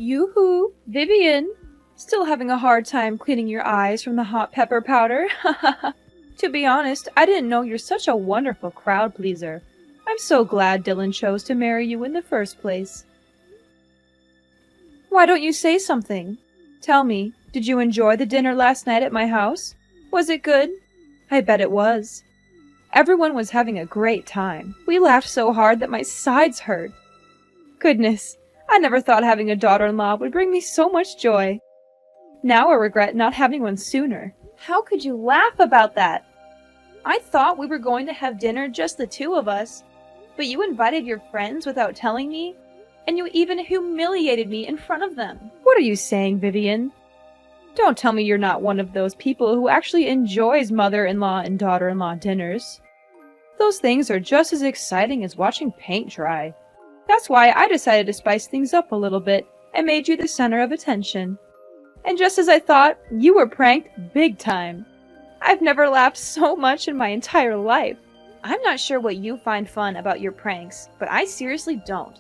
Yoo-hoo, Vivian! Still having a hard time cleaning your eyes from the hot pepper powder? To be honest, I didn't know you're such a wonderful crowd pleaser. I'm so glad Dylan chose to marry you in the first place. Why don't you say something? Tell me, did you enjoy the dinner last night at my house? Was it good? I bet it was. Everyone was having a great time. We laughed so hard that my sides hurt. Goodness, I never thought having a daughter-in-law would bring me so much joy. Now I regret not having one sooner. How could you laugh about that? I thought we were going to have dinner just the two of us, but you invited your friends without telling me, and you even humiliated me in front of them. What are you saying, Vivian? Don't tell me you're not one of those people who actually enjoys mother-in-law and daughter-in-law dinners. Those things are just as exciting as watching paint dry. That's why I decided to spice things up a little bit and made you the center of attention. And just as I thought, you were pranked big time. I've never laughed so much in my entire life. I'm not sure what you find fun about your pranks, but I seriously don't.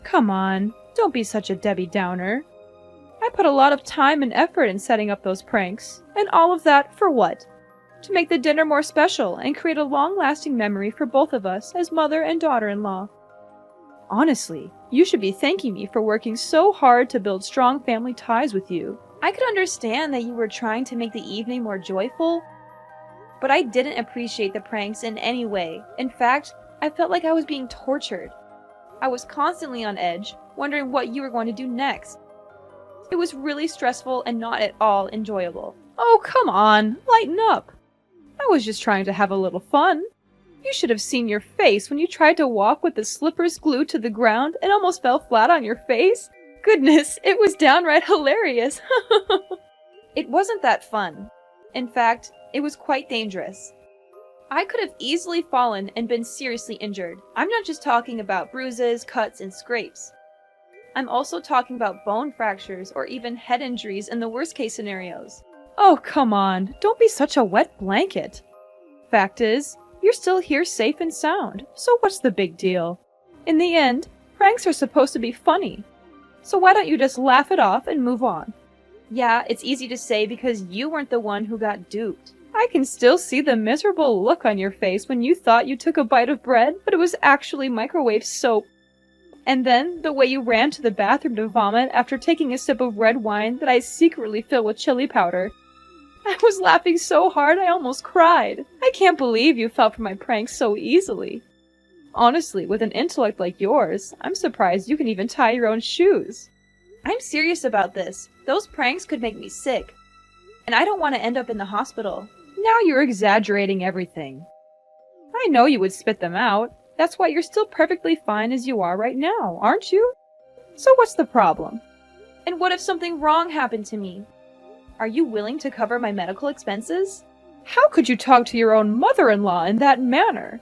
Come on, don't be such a Debbie Downer. I put a lot of time and effort in setting up those pranks, and all of that for what? To make the dinner more special and create a long-lasting memory for both of us as mother and daughter-in-law. Honestly, you should be thanking me for working so hard to build strong family ties with you. I could understand that you were trying to make the evening more joyful, but I didn't appreciate the pranks in any way. In fact, I felt like I was being tortured. I was constantly on edge, wondering what you were going to do next. It was really stressful and not at all enjoyable. Oh, come on, lighten up. I was just trying to have a little fun. You should have seen your face when you tried to walk with the slippers glued to the ground and almost fell flat on your face. Goodness, it was downright hilarious. It wasn't that fun. In fact, it was quite dangerous. I could have easily fallen and been seriously injured. I'm not just talking about bruises, cuts, and scrapes. I'm also talking about bone fractures or even head injuries in the worst case scenarios. Oh, come on, don't be such a wet blanket. Fact is, you're still here safe and sound, so what's the big deal? In the end, pranks are supposed to be funny. So why don't you just laugh it off and move on? Yeah, it's easy to say because you weren't the one who got duped. I can still see the miserable look on your face when you thought you took a bite of bread, but it was actually microwave soap. And then, the way you ran to the bathroom to vomit after taking a sip of red wine that I secretly filled with chili powder. I was laughing so hard I almost cried. I can't believe you fell for my pranks so easily. Honestly, with an intellect like yours, I'm surprised you can even tie your own shoes. I'm serious about this. Those pranks could make me sick. And I don't want to end up in the hospital. Now you're exaggerating everything. I know you would spit them out. That's why you're still perfectly fine as you are right now, aren't you? So what's the problem? And what if something wrong happened to me? Are you willing to cover my medical expenses? How could you talk to your own mother-in-law in that manner?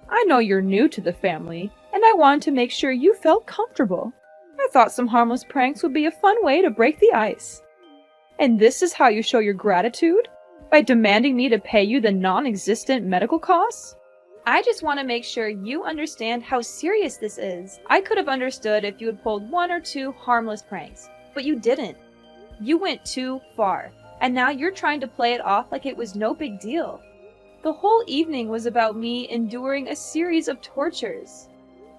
I know you're new to the family, and I wanted to make sure you felt comfortable. I thought some harmless pranks would be a fun way to break the ice. And this is how you show your gratitude? By demanding me to pay you the non-existent medical costs? I just want to make sure you understand how serious this is. I could have understood if you had pulled one or two harmless pranks, but you didn't. You went too far, and now you're trying to play it off like it was no big deal. The whole evening was about me enduring a series of tortures.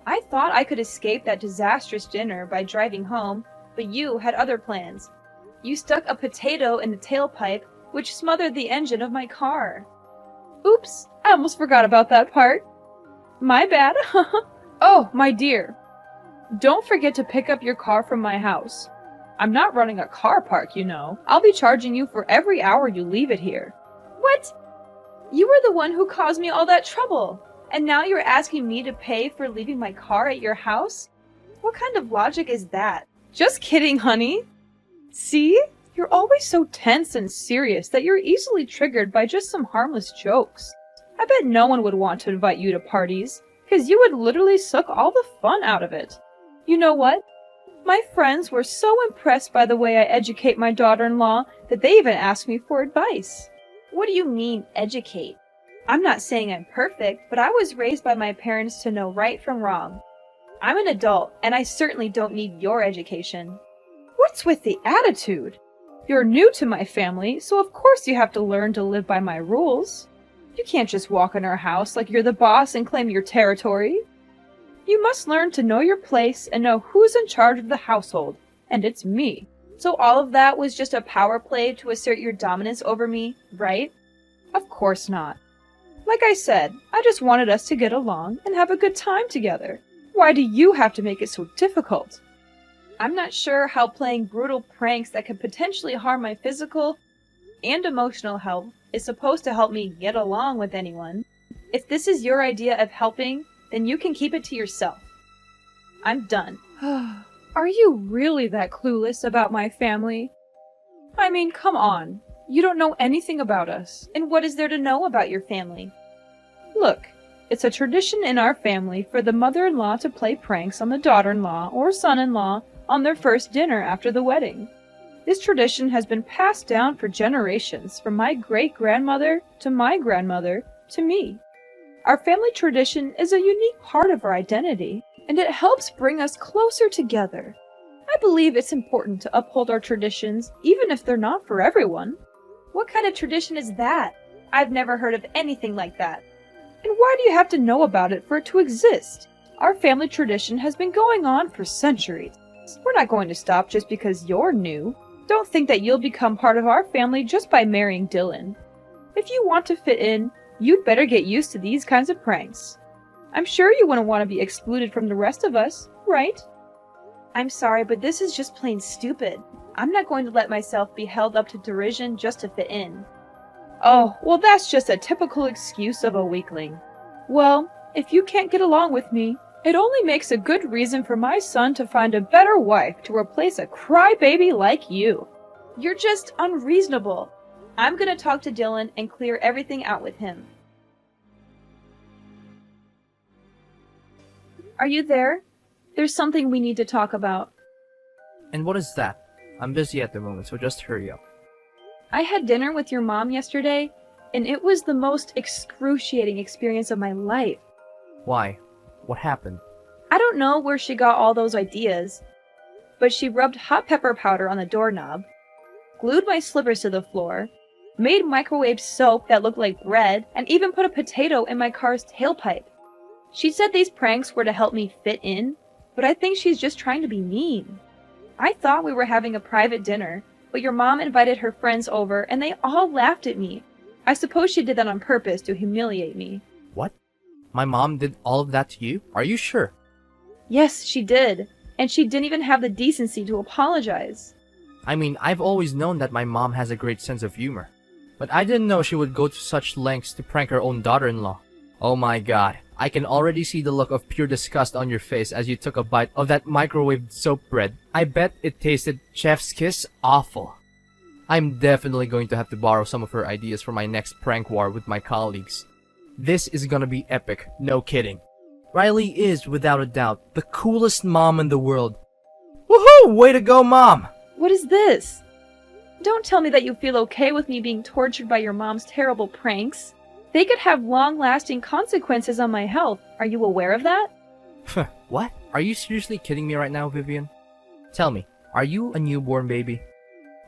I thought I could escape that disastrous dinner by driving home, but you had other plans. You stuck a potato in the tailpipe, which smothered the engine of my car. Oops, I almost forgot about that part. My bad. Oh, my dear. Don't forget to pick up your car from my house. I'm not running a car park, you know. I'll be charging you for every hour you leave it here. What? You were the one who caused me all that trouble, and now you're asking me to pay for leaving my car at your house? What kind of logic is that? Just kidding, honey. See? You're always so tense and serious that you're easily triggered by just some harmless jokes. I bet no one would want to invite you to parties, because you would literally suck all the fun out of it. You know what? My friends were so impressed by the way I educate my daughter-in-law that they even asked me for advice. What do you mean, educate? I'm not saying I'm perfect, but I was raised by my parents to know right from wrong. I'm an adult, and I certainly don't need your education. What's with the attitude? You're new to my family, so of course you have to learn to live by my rules. You can't just walk in our house like you're the boss and claim your territory. You must learn to know your place and know who's in charge of the household, and it's me. So all of that was just a power play to assert your dominance over me, right? Of course not. Like I said, I just wanted us to get along and have a good time together. Why do you have to make it so difficult? I'm not sure how playing brutal pranks that could potentially harm my physical and emotional health is supposed to help me get along with anyone. If this is your idea of helping, then you can keep it to yourself. I'm done. Are you really that clueless about my family? I mean, come on. You don't know anything about us, and what is there to know about your family? Look, it's a tradition in our family for the mother-in-law to play pranks on the daughter-in-law or son-in-law on their first dinner after the wedding. This tradition has been passed down for generations, from my great-grandmother to my grandmother to me. Our family tradition is a unique part of our identity, and it helps bring us closer together. I believe it's important to uphold our traditions, even if they're not for everyone. What kind of tradition is that? I've never heard of anything like that. And why do you have to know about it for it to exist? Our family tradition has been going on for centuries. We're not going to stop just because you're new. Don't think that you'll become part of our family just by marrying Dylan. If you want to fit in, you'd better get used to these kinds of pranks. I'm sure you wouldn't want to be excluded from the rest of us, right? I'm sorry, but this is just plain stupid. I'm not going to let myself be held up to derision just to fit in. Oh, well, that's just a typical excuse of a weakling. Well, if you can't get along with me, it only makes a good reason for my son to find a better wife to replace a crybaby like you. You're just unreasonable. I'm gonna talk to Dylan and clear everything out with him. Are you there? There's something we need to talk about. And what is that? I'm busy at the moment, so just hurry up. I had dinner with your mom yesterday, and it was the most excruciating experience of my life. Why? What happened? I don't know where she got all those ideas, but she rubbed hot pepper powder on the doorknob, glued my slippers to the floor, made microwave soap that looked like bread, and even put a potato in my car's tailpipe. She said these pranks were to help me fit in, but I think she's just trying to be mean. I thought we were having a private dinner, but your mom invited her friends over and they all laughed at me. I suppose she did that on purpose to humiliate me. What? My mom did all of that to you? Are you sure? Yes, she did. And she didn't even have the decency to apologize. I mean, I've always known that my mom has a great sense of humor. But I didn't know she would go to such lengths to prank her own daughter-in-law. Oh my god, I can already see the look of pure disgust on your face as you took a bite of that microwaved soap bread. I bet it tasted chef's kiss awful. I'm definitely going to have to borrow some of her ideas for my next prank war with my colleagues. This is gonna be epic, no kidding. Riley is, without a doubt, the coolest mom in the world. Woohoo! Way to go, Mom! What is this? Don't tell me that you feel okay with me being tortured by your mom's terrible pranks. They could have long-lasting consequences on my health. Are you aware of that? What? Are you seriously kidding me right now, Vivian? Tell me, are you a newborn baby?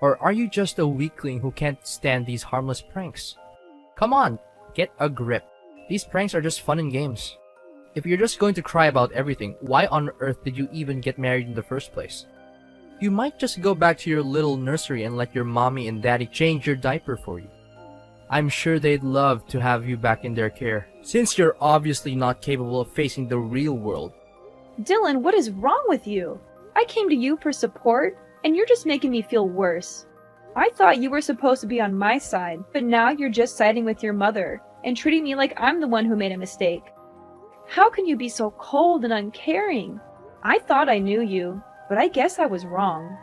Or are you just a weakling who can't stand these harmless pranks? Come on, get a grip. These pranks are just fun and games. If you're just going to cry about everything, why on earth did you even get married in the first place? You might just go back to your little nursery and let your mommy and daddy change your diaper for you. I'm sure they'd love to have you back in their care, since you're obviously not capable of facing the real world. Dylan, what is wrong with you? I came to you for support, and you're just making me feel worse. I thought you were supposed to be on my side, but now you're just siding with your mother, and treating me like I'm the one who made a mistake. How can you be so cold and uncaring? I thought I knew you, but I guess I was wrong.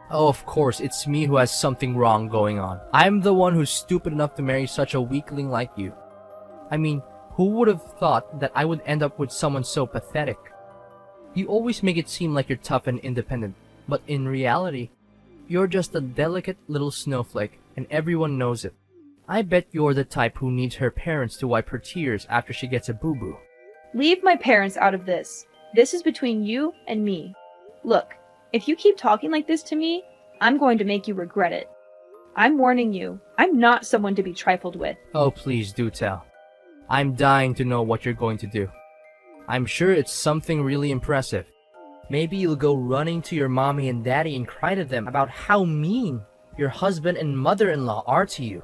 Oh, of course, it's me who has something wrong going on. I'm the one who's stupid enough to marry such a weakling like you. I mean, who would have thought that I would end up with someone so pathetic? You always make it seem like you're tough and independent, but in reality, you're just a delicate little snowflake, and everyone knows it. I bet you're the type who needs her parents to wipe her tears after she gets a boo-boo. Leave my parents out of this. This is between you and me. Look, If you keep talking like this to me, I'm going to make you regret it. I'm warning you, I'm not someone to be trifled with. Oh, please do tell. I'm dying to know what you're going to do. I'm sure it's something really impressive. Maybe you'll go running to your mommy and daddy and cry to them about how mean your husband and mother-in-law are to you.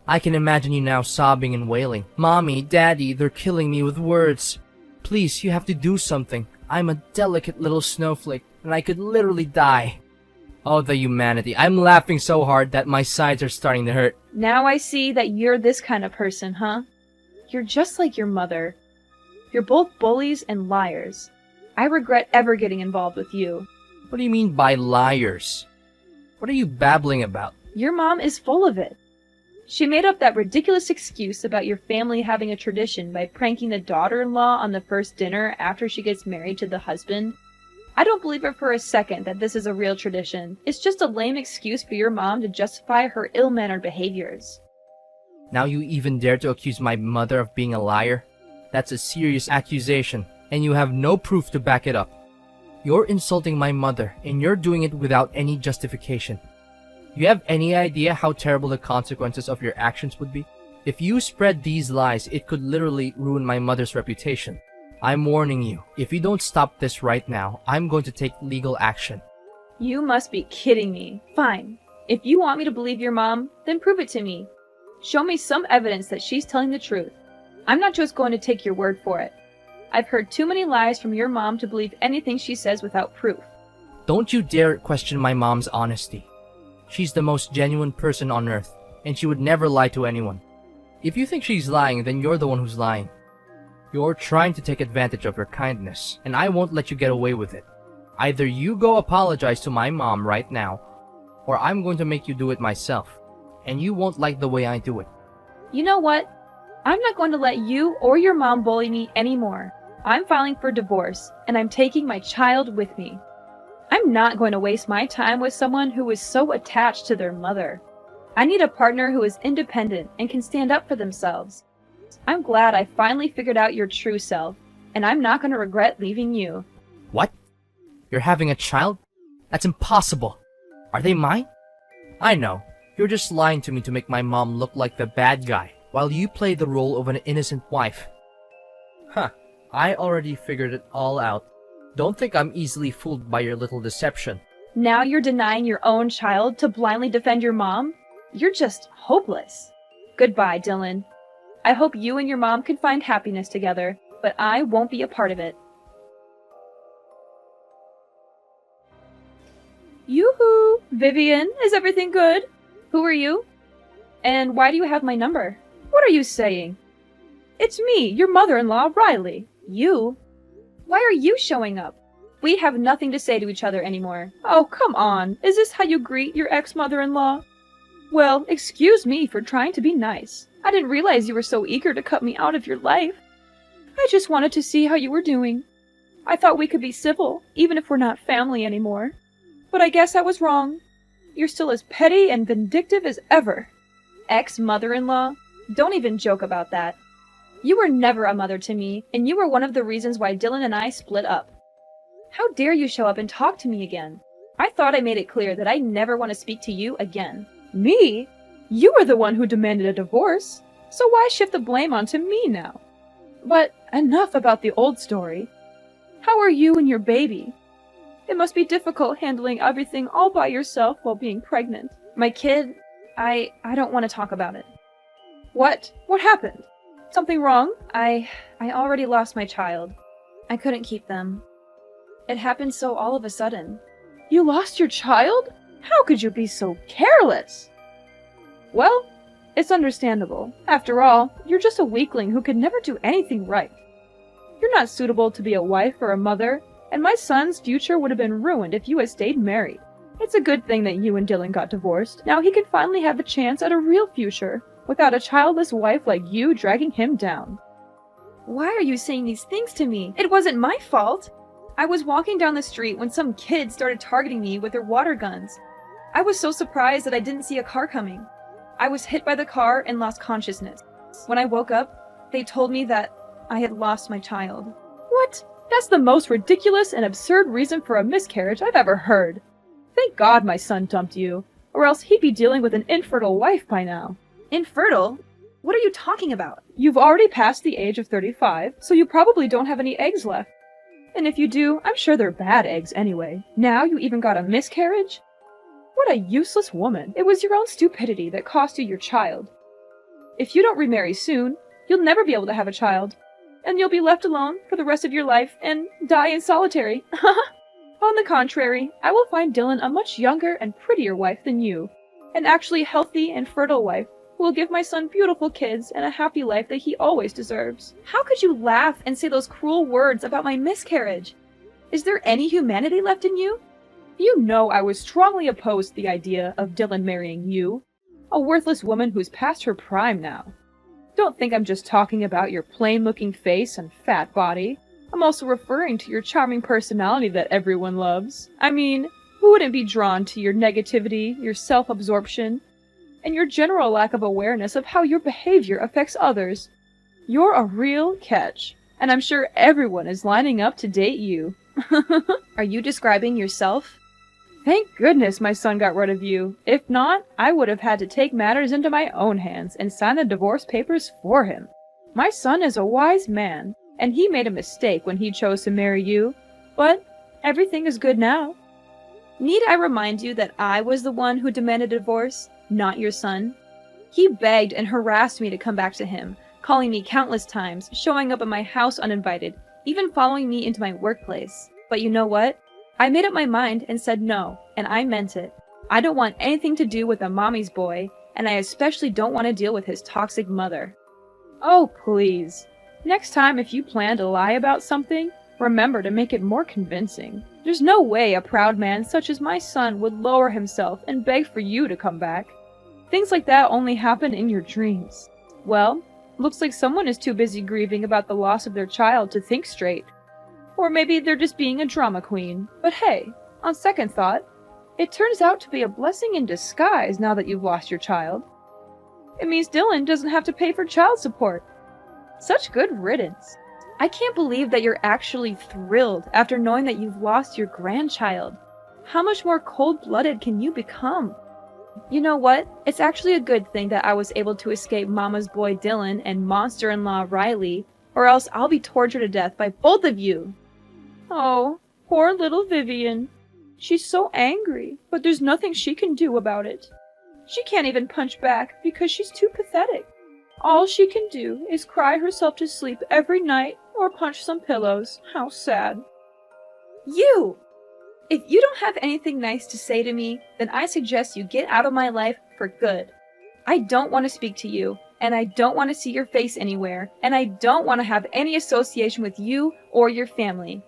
I can imagine you now sobbing and wailing. Mommy, Daddy, they're killing me with words. Please, you have to do something. I'm a delicate little snowflake, and I could literally die. Oh, the humanity. I'm laughing so hard that my sides are starting to hurt. Now I see that you're this kind of person, huh? You're just like your mother. You're both bullies and liars. I regret ever getting involved with you. What do you mean by liars? What are you babbling about? Your mom is full of it. She made up that ridiculous excuse about your family having a tradition by pranking the daughter-in-law on the first dinner after she gets married to the husband. I don't believe it for a second that this is a real tradition. It's just a lame excuse for your mom to justify her ill-mannered behaviors. Now you even dare to accuse my mother of being a liar? That's a serious accusation, and you have no proof to back it up. You're insulting my mother, and you're doing it without any justification. You have any idea how terrible the consequences of your actions would be? If you spread these lies, it could literally ruin my mother's reputation. I'm warning you, if you don't stop this right now, I'm going to take legal action. You must be kidding me. Fine. If you want me to believe your mom, then prove it to me. Show me some evidence that she's telling the truth. I'm not just going to take your word for it. I've heard too many lies from your mom to believe anything she says without proof. Don't you dare question my mom's honesty. She's the most genuine person on earth, and she would never lie to anyone. If you think she's lying, then you're the one who's lying. You're trying to take advantage of her kindness, and I won't let you get away with it. Either you go apologize to my mom right now, or I'm going to make you do it myself, and you won't like the way I do it. You know what? I'm not going to let you or your mom bully me anymore. I'm filing for divorce, and I'm taking my child with me. I'm not going to waste my time with someone who is so attached to their mother. I need a partner who is independent and can stand up for themselves. I'm glad I finally figured out your true self, and I'm not going to regret leaving you. What? You're having a child? That's impossible. Are they mine? I know. You're just lying to me to make my mom look like the bad guy, while you play the role of an innocent wife. Huh. I already figured it all out. Don't think I'm easily fooled by your little deception. Now you're denying your own child to blindly defend your mom? You're just hopeless. Goodbye, Dylan. I hope you and your mom can find happiness together, but I won't be a part of it. Yoo-hoo! Vivian, is everything good? Who are you? And why do you have my number? What are you saying? It's me, your mother-in-law, Riley. You? Why are you showing up? We have nothing to say to each other anymore. Oh, come on. Is this how you greet your ex-mother-in-law? Well, excuse me for trying to be nice. I didn't realize you were so eager to cut me out of your life. I just wanted to see how you were doing. I thought we could be civil, even if we're not family anymore. But I guess I was wrong. You're still as petty and vindictive as ever. Ex-mother-in-law? Don't even joke about that. You were never a mother to me, and you were one of the reasons why Dylan and I split up. How dare you show up and talk to me again? I thought I made it clear that I never want to speak to you again. Me? You were the one who demanded a divorce, so why shift the blame onto me now? But enough about the old story. How are you and your baby? It must be difficult handling everything all by yourself while being pregnant. My kid, I don't want to talk about it. What? What happened? Something wrong? I already lost my child. I couldn't keep them. It happened so all of a sudden. You lost your child? How could you be so careless? Well, it's understandable. After all, you're just a weakling who could never do anything right. You're not suitable to be a wife or a mother, and my son's future would have been ruined if you had stayed married. It's a good thing that you and Dylan got divorced. Now he can finally have a chance at a real future, without a childless wife like you dragging him down. Why are you saying these things to me? It wasn't my fault. I was walking down the street when some kid started targeting me with their water guns. I was so surprised that I didn't see a car coming. I was hit by the car and lost consciousness. When I woke up, they told me that I had lost my child. What? That's the most ridiculous and absurd reason for a miscarriage I've ever heard. Thank God my son dumped you, or else he'd be dealing with an infertile wife by now. Infertile? What are you talking about? You've already passed the age of 35, so you probably don't have any eggs left. And if you do, I'm sure they're bad eggs anyway. Now you even got a miscarriage? What a useless woman. It was your own stupidity that cost you your child. If you don't remarry soon, you'll never be able to have a child. And you'll be left alone for the rest of your life and die in solitary. On the contrary, I will find Dylan a much younger and prettier wife than you. An actually healthy and fertile wife who will give my son beautiful kids and a happy life that he always deserves. How could you laugh and say those cruel words about my miscarriage? Is there any humanity left in you? You know I was strongly opposed to the idea of Dylan marrying you, a worthless woman who's past her prime now. Don't think I'm just talking about your plain-looking face and fat body. I'm also referring to your charming personality that everyone loves. I mean, who wouldn't be drawn to your negativity, your self-absorption, and your general lack of awareness of how your behavior affects others? You're a real catch, and I'm sure everyone is lining up to date you. Are you describing yourself? Thank goodness my son got rid of you. If not, I would have had to take matters into my own hands and sign the divorce papers for him. My son is a wise man, and he made a mistake when he chose to marry you, but everything is good now. Need I remind you that I was the one who demanded a divorce, not your son? He begged and harassed me to come back to him, calling me countless times, showing up at my house uninvited, even following me into my workplace. But you know what? I made up my mind and said no, and I meant it. I don't want anything to do with a mommy's boy, and I especially don't want to deal with his toxic mother. Oh, please. Next time if you plan to lie about something, remember to make it more convincing. There's no way a proud man such as my son would lower himself and beg for you to come back. Things like that only happen in your dreams. Well, looks like someone is too busy grieving about the loss of their child to think straight. Or maybe they're just being a drama queen. But hey, on second thought, it turns out to be a blessing in disguise now that you've lost your child. It means Dylan doesn't have to pay for child support. Such good riddance. I can't believe that you're actually thrilled after knowing that you've lost your grandchild. How much more cold-blooded can you become? You know what? It's actually a good thing that I was able to escape Mama's boy Dylan and monster-in-law Riley, or else I'll be tortured to death by both of you. Oh, poor little Vivian. She's so angry, but there's nothing she can do about it. She can't even punch back because she's too pathetic. All she can do is cry herself to sleep every night or punch some pillows. How sad. You! If you don't have anything nice to say to me, then I suggest you get out of my life for good. I don't want to speak to you, and I don't want to see your face anywhere, and I don't want to have any association with you or your family.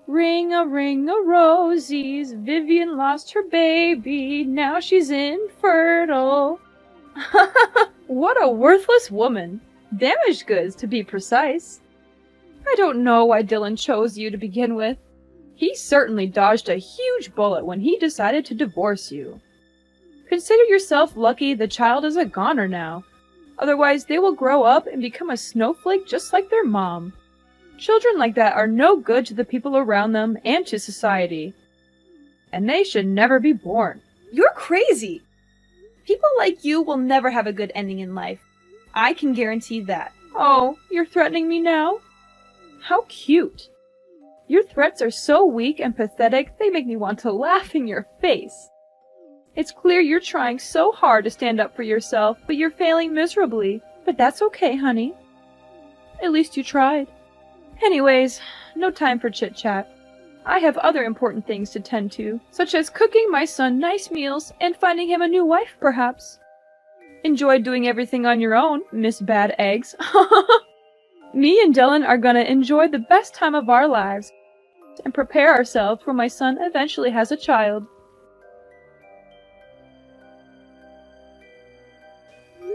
Ring a rosies, Vivian lost her baby, now she's infertile. What a worthless woman. Damaged goods, to be precise. I don't know why Dylan chose you to begin with. He certainly dodged a huge bullet when he decided to divorce you. Consider yourself lucky the child is a goner now. Otherwise, they will grow up and become a snowflake just like their mom. Children like that are no good to the people around them and to society. And they should never be born. You're crazy! People like you will never have a good ending in life. I can guarantee that. Oh, you're threatening me now? How cute. Your threats are so weak and pathetic, they make me want to laugh in your face. It's clear you're trying so hard to stand up for yourself, but you're failing miserably. But that's okay, honey. At least you tried. Anyways, no time for chit-chat. I have other important things to tend to, such as cooking my son nice meals and finding him a new wife, perhaps. Enjoy doing everything on your own, Miss Bad Eggs. Me and Dylan are gonna enjoy the best time of our lives and prepare ourselves when my son eventually has a child.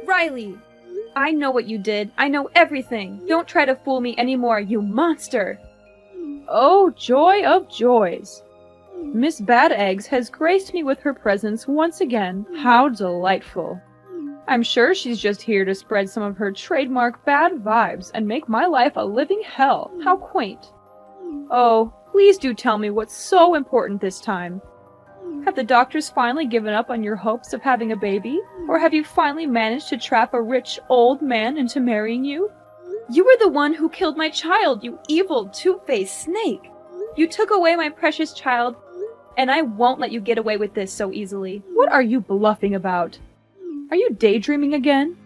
Riley! I know what you did. I know everything. Don't try to fool me anymore, you monster! Oh, joy of joys! Miss Bad Eggs has graced me with her presence once again. How delightful! I'm sure she's just here to spread some of her trademark bad vibes and make my life a living hell. How quaint! Oh, please do tell me what's so important this time. Have the doctors finally given up on your hopes of having a baby? Or have you finally managed to trap a rich old man into marrying you? You were the one who killed my child, you evil, two-faced snake! You took away my precious child, and I won't let you get away with this so easily. What are you bluffing about? Are you daydreaming again?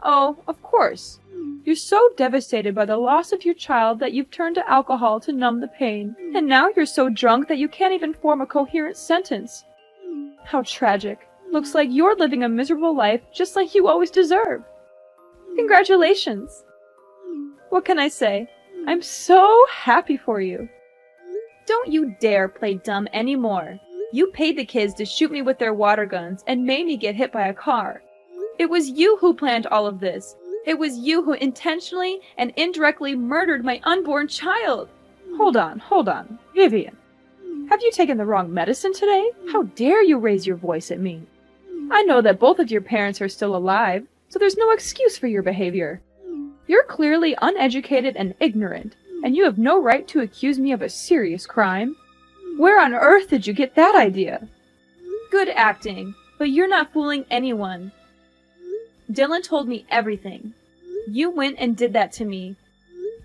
Oh, of course. You're so devastated by the loss of your child that you've turned to alcohol to numb the pain. And now you're so drunk that you can't even form a coherent sentence. How tragic. Looks like you're living a miserable life just like you always deserve. Congratulations. What can I say? I'm so happy for you. Don't you dare play dumb anymore. You paid the kids to shoot me with their water guns and made me get hit by a car. It was you who planned all of this. It was you who intentionally and indirectly murdered my unborn child. Hold on. Vivian, have you taken the wrong medicine today? How dare you raise your voice at me? I know that both of your parents are still alive, so there's no excuse for your behavior. You're clearly uneducated and ignorant, and you have no right to accuse me of a serious crime. Where on earth did you get that idea? Good acting, but you're not fooling anyone. Dylan told me everything. You went and did that to me,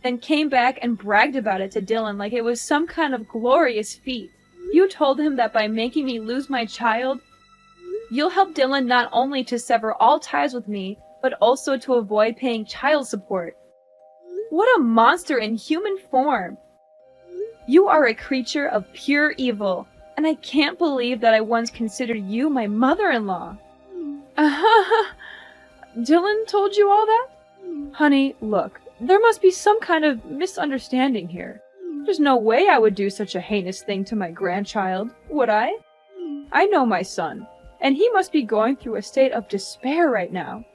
then came back and bragged about it to Dylan like it was some kind of glorious feat. You told him that by making me lose my child, you'll help Dylan not only to sever all ties with me, but also to avoid paying child support. What a monster in human form! You are a creature of pure evil, and I can't believe that I once considered you my mother-in-law. Dylan told you all that? Honey, look, there must be some kind of misunderstanding here. There's no way I would do such a heinous thing to my grandchild, would I? I know my son, and he must be going through a state of despair right now.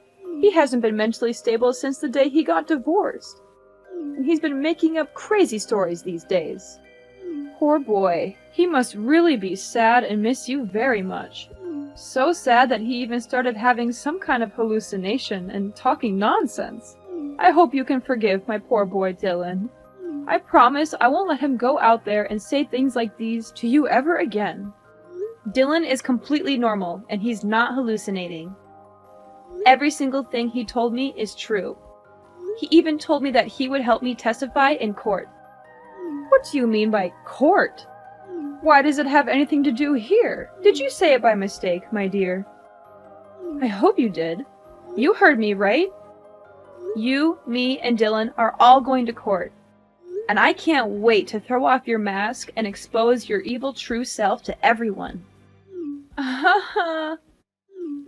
He hasn't been mentally stable since the day he got divorced. And he's been making up crazy stories these days. Poor boy, he must really be sad and miss you very much. So sad that he even started having some kind of hallucination and talking nonsense. I hope you can forgive my poor boy Dylan. I promise I won't let him go out there and say things like these to you ever again. Dylan is completely normal, and he's not hallucinating. Every single thing he told me is true. He even told me that he would help me testify in court. What do you mean by court? Why does it have anything to do here? Did you say it by mistake, my dear? I hope you did. You heard me, right? You, me, and Dylan are all going to court. And I can't wait to throw off your mask and expose your evil true self to everyone.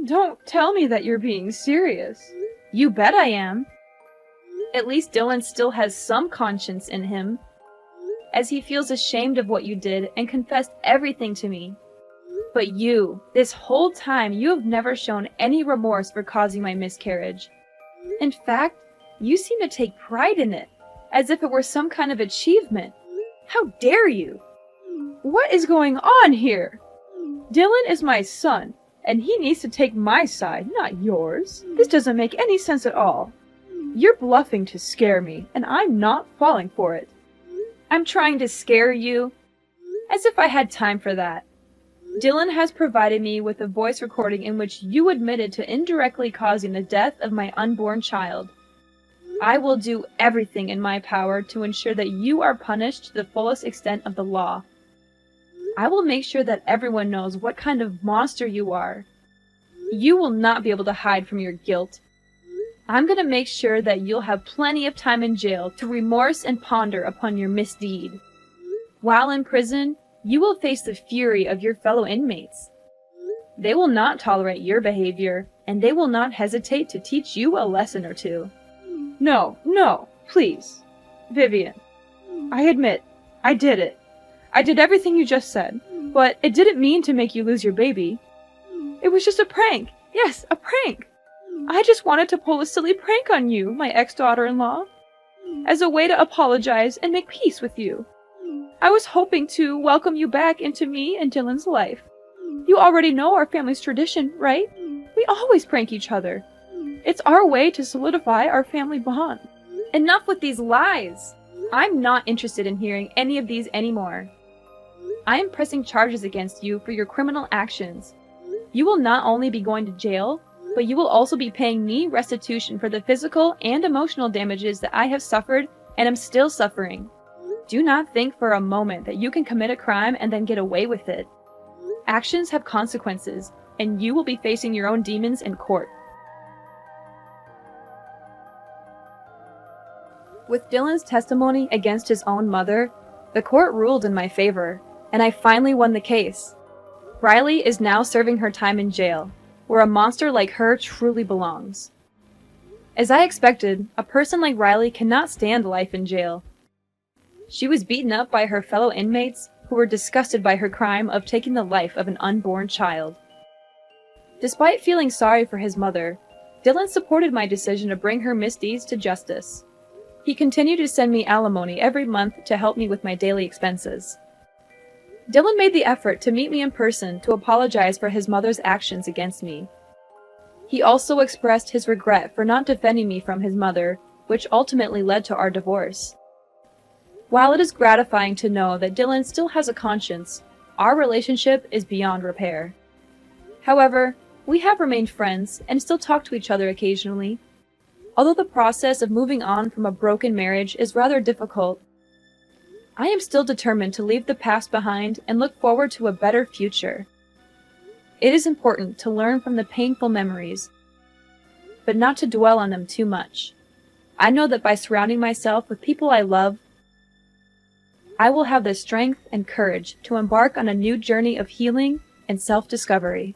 Don't tell me that you're being serious. You bet I am. At least Dylan still has some conscience in him, as he feels ashamed of what you did and confessed everything to me. But you, this whole time, you have never shown any remorse for causing my miscarriage. In fact, you seem to take pride in it, as if it were some kind of achievement. How dare you? What is going on here? Dylan is my son, and he needs to take my side, not yours. This doesn't make any sense at all. You're bluffing to scare me, and I'm not falling for it. I'm trying to scare you? As if I had time for that. Dylan has provided me with a voice recording in which you admitted to indirectly causing the death of my unborn child. I will do everything in my power to ensure that you are punished to the fullest extent of the law. I will make sure that everyone knows what kind of monster you are. You will not be able to hide from your guilt. I'm going to make sure that you'll have plenty of time in jail to remorse and ponder upon your misdeed. While in prison, you will face the fury of your fellow inmates. They will not tolerate your behavior, and they will not hesitate to teach you a lesson or two. No, please. Vivian, I admit, I did it. I did everything you just said, but it didn't mean to make you lose your baby. It was just a prank. Yes, a prank. I just wanted to pull a silly prank on you, my ex-daughter-in-law, as a way to apologize and make peace with you. I was hoping to welcome you back into me and Dylan's life. You already know our family's tradition, right? We always prank each other. It's our way to solidify our family bond. Enough with these lies! I'm not interested in hearing any of these anymore. I am pressing charges against you for your criminal actions. You will not only be going to jail, but you will also be paying me restitution for the physical and emotional damages that I have suffered and am still suffering. Do not think for a moment that you can commit a crime and then get away with it. Actions have consequences, and you will be facing your own demons in court. With Dylan's testimony against his own mother, the court ruled in my favor, and I finally won the case. Riley is now serving her time in jail, where a monster like her truly belongs. As I expected, a person like Riley cannot stand life in jail. She was beaten up by her fellow inmates, who were disgusted by her crime of taking the life of an unborn child. Despite feeling sorry for his mother, Dylan supported my decision to bring her misdeeds to justice. He continued to send me alimony every month to help me with my daily expenses. Dylan made the effort to meet me in person to apologize for his mother's actions against me. He also expressed his regret for not defending me from his mother, which ultimately led to our divorce. While it is gratifying to know that Dylan still has a conscience, our relationship is beyond repair. However, we have remained friends and still talk to each other occasionally. Although the process of moving on from a broken marriage is rather difficult, I am still determined to leave the past behind and look forward to a better future. It is important to learn from the painful memories, but not to dwell on them too much. I know that by surrounding myself with people I love, I will have the strength and courage to embark on a new journey of healing and self-discovery.